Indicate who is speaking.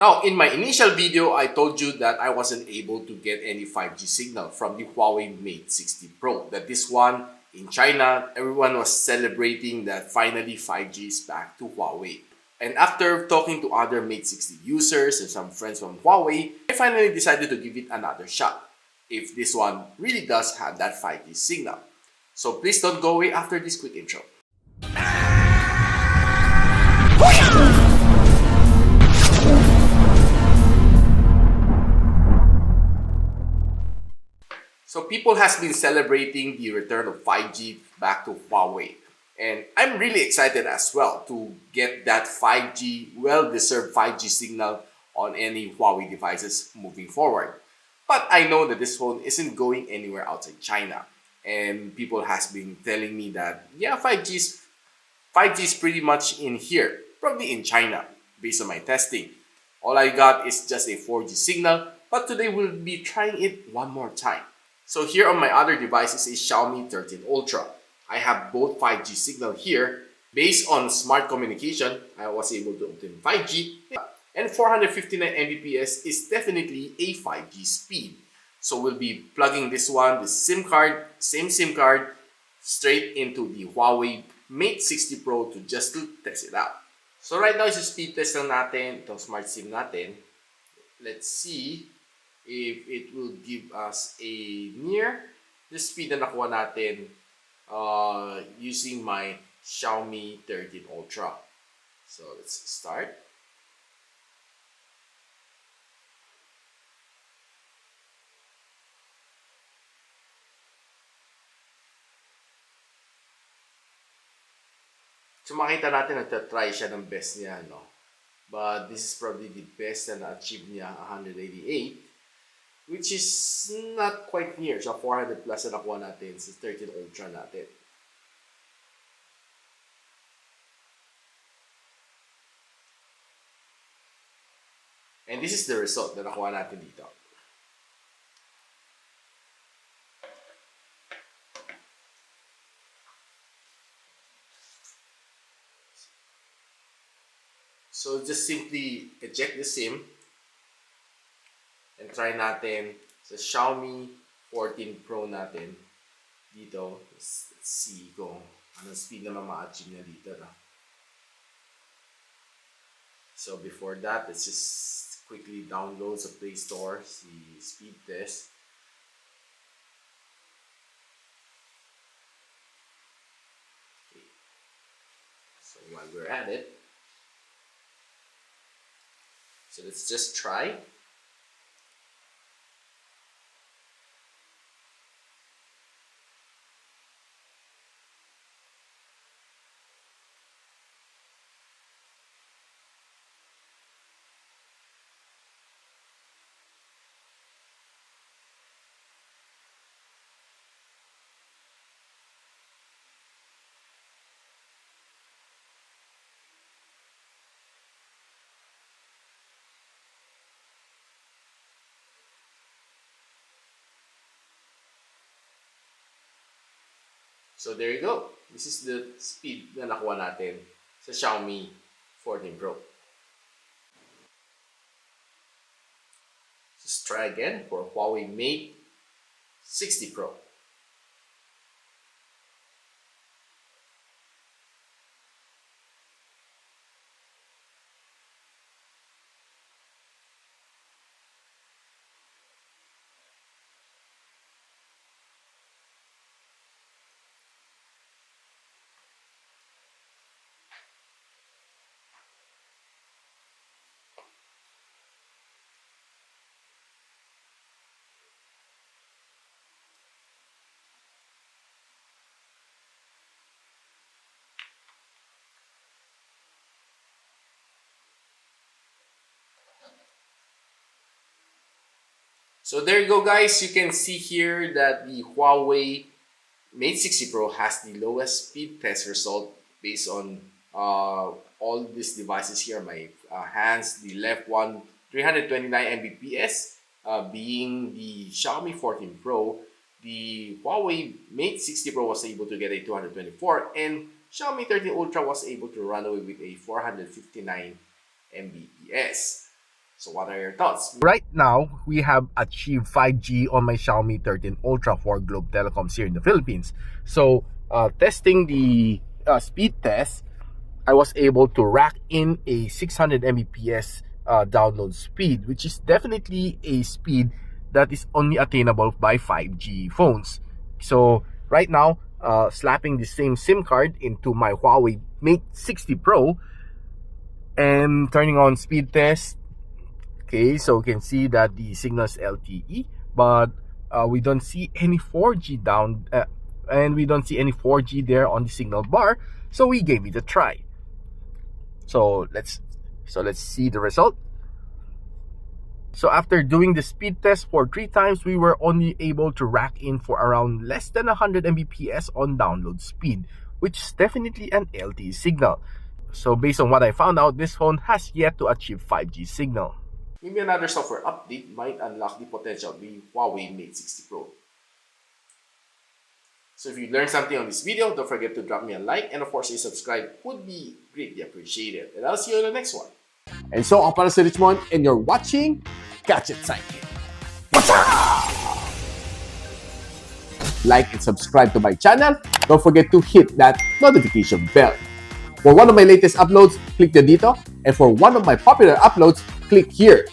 Speaker 1: Now, in my initial video, I told you that I wasn't able to get any 5G signal from the Huawei Mate 60 Pro. That this one, in China, everyone was celebrating that finally 5G is back to Huawei. And after talking to other Mate 60 users and some friends from Huawei, I finally decided to give it another shot if this one really does have that 5G signal. So please don't go away after this quick intro. So people has been celebrating the return of 5G back to Huawei. And I'm really excited as well to get that 5G, well-deserved 5G signal on any Huawei devices moving forward. But I know that this phone isn't going anywhere outside China. And people has been telling me that, yeah, 5G is pretty much in here, probably in China, based on my testing. All I got is just a 4G signal, but today we'll be trying it one more time. So here on my other device is a Xiaomi 13 Ultra. I have both 5G signal here. Based on smart communication, I was able to obtain 5G. And 459 Mbps is definitely a 5G speed. So we'll be plugging this one, the SIM card, same SIM card, straight into the Huawei Mate 60 Pro to test it out. So right now, is speed test lang natin, itong smart SIM natin. Let's see if it will give us a near the speed na nakuha natin using my Xiaomi 13 Ultra. So let's start. So makita natin nagtatry siya ng best niya, no? But this is probably the best na na-achieve niya, 188. Which is not quite near sa 400 plus na nakuha natin sa 13 Ultra natin. And this is the result na nakuha natin dito. So just simply eject the SIM and try natin sa Xiaomi 14 Pro natin dito. Let's see kung anong speed naman ma-achieve niya dito. No? So before that, let's just quickly download sa Play Store the speed test. Okay. So while we're at it, so let's just try. So there you go. This is the speed na nakuha natin sa Xiaomi 14 Pro. Let's try again for Huawei Mate 60 Pro. So there you go, guys. You can see here that the Huawei Mate 60 Pro has the lowest speed test result based on all these devices here. My hands, the left one, 329 Mbps, being the Xiaomi 14 Pro. The Huawei Mate 60 Pro was able to get a 224, and Xiaomi 13 Ultra was able to run away with a 459 Mbps. So what are your thoughts?
Speaker 2: Right now, we have achieved 5G on my Xiaomi 13 Ultra for Globe Telecoms here in the Philippines. So, testing the speed test, I was able to rack in a 600 Mbps download speed, which is definitely a speed that is only attainable by 5G phones. So, right now, slapping the same SIM card into my Huawei Mate 60 Pro and turning on speed test. Okay, so we can see that the signal is LTE, but we don't see any 4G down, and we don't see any 4G there on the signal bar. So we gave it a try. So let's see the result. So after doing the speed test for 3 times, we were only able to rack in for around less than 100 Mbps on download speed, which is definitely an LTE signal. So based on what I found out, this phone has yet to achieve 5G signal.
Speaker 1: Maybe another software update might unlock the potential of the Huawei Mate 60 Pro. So if you learned something on this video, don't forget to drop me a like, and of course a subscribe would be greatly appreciated. And I'll see you in the next one.
Speaker 3: And so, ako para si Richmond, and you're watching Gadget Sidekick. Like and subscribe to my channel. Don't forget to hit that notification bell. For one of my latest uploads, click the dito. And for one of my popular uploads, click here.